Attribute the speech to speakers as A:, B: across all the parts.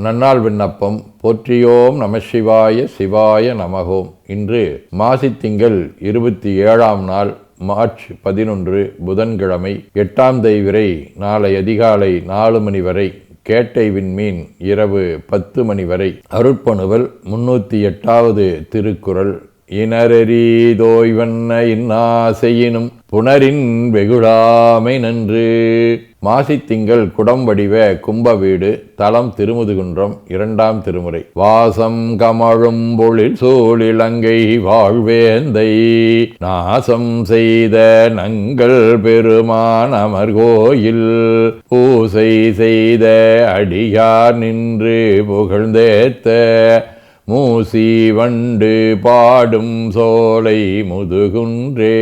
A: நன்னாள் விண்ணப்பம். போற்றியோம் நம சிவாய சிவாய நமகோம். இன்று மாசித்திங்கள் 27ஆம் நாள், மார்ச் 11, புதன்கிழமை. 8ஆம் தேய்விரை நாளை அதிகாலை 4 மணி வரை, கேட்டை விண்மீன் இரவு 10 மணி வரை. அருட்பணுவல் 308வது திருக்குறள். இனரெறிதோய்வண்ண இன்னாசையினும் புனரின் வெகுளாமை நன்று. மாசித்திங்கள் குடம் வடிவ கும்ப வீடு. தலம் திருமுதுகுன்றம். 2ஆம் திருமுறை. வாசம் கமழும் பொழில் சூழிலங்கை வாழ்வேந்தை நாசம் செய்த நங்கள் பெருமான் அமர்கோயில் பூசை செய்த அடியார் நின்று புகழ்ந்தேத்த மூசி வண்டு பாடும் சோலை முதுகுன்றே.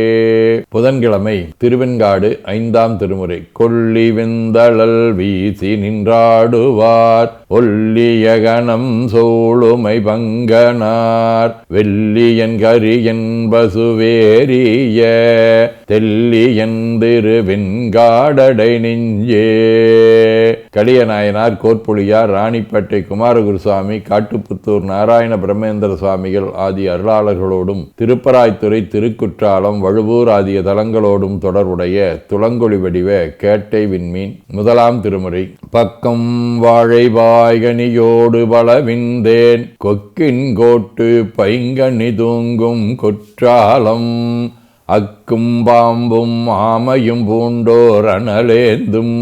A: புதன்கிழமை. திருவெண்காடு 5ஆம் திருமுறை. கொல்லி வெந்தளல் வீசி நின்றாடுவார் ஒல்லியகனம் சோழுமை பங்கனார் வெள்ளியன் கரியன் பசுவேரிய தெல்லியன் திருவெண்காடடை நெஞ்சே. கலியநாயனார், கோற்புலியார், ராணிப்பேட்டை குமாரகுருசாமி, காட்டுப்புத்தூர் நாராயண பிரம்மேந்திர சுவாமிகள் ஆதி அருளாளர்களோடும் திருப்பராய்த்துறை, திருக்குற்றாலம், வழுவூர் ஆகிய தலங்களோடும் தொடர்புடைய துளங்கொளி வடிவ கேட்டை விண்மீன். 1ஆம் திருமுறை. பக்கம் வாழை வாய்கனியோடு பலவிந்தேன் கொக்கின் கோட்டு பைங்கனி தூங்கும் குற்றாலம் அக்கும் பாம்பும் ஆமையும் பூண்டோர் அனலேந்தும்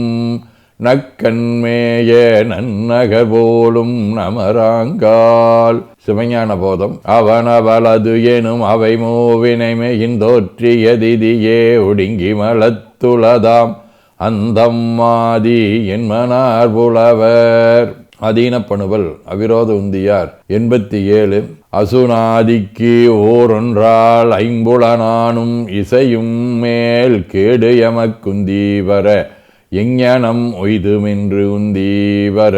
A: நக்கண்மேய நன்னகர் போலும் நமராங்கால். சிவஞான போதம். அவனவளது எனும் அவை மூவினைமையின் தோற்றிய திதியே ஒடுங்கி மலத்துளதாம் அந்தம் மாதி என்மனார் புலவர். அதீனப்பணுவல். அவிரோத உந்தியார் 87. அசுநாதிக்கு ஓரொன்றால் ஐம்புலனானும் இசையும் மேல் கேடு எமக்குந்தீவர எஞ்ஞனம் ஒய்துமென்று உந்தீவர.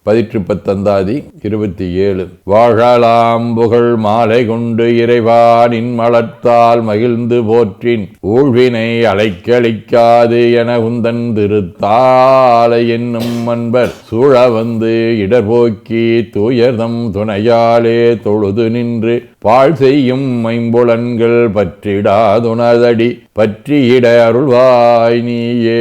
A: 18 27. வாழலாம் புகழ் மாலை கொண்டு இறைவானின் மலர்த்தால் மகிழ்ந்து போற்றின் ஊழ்வினை அலைக்களிக்காது என உந்தன் திருத்தாலை என்னும் அன்பர் சூழ வந்து இடர்போக்கி தூயர்தம் துணையாலே தொழுது நின்று பாழ் செய்யும் ஐம்புலன்கள் பற்றிடாதுணதடி பற்றியிட அருள்வாய் நீயே.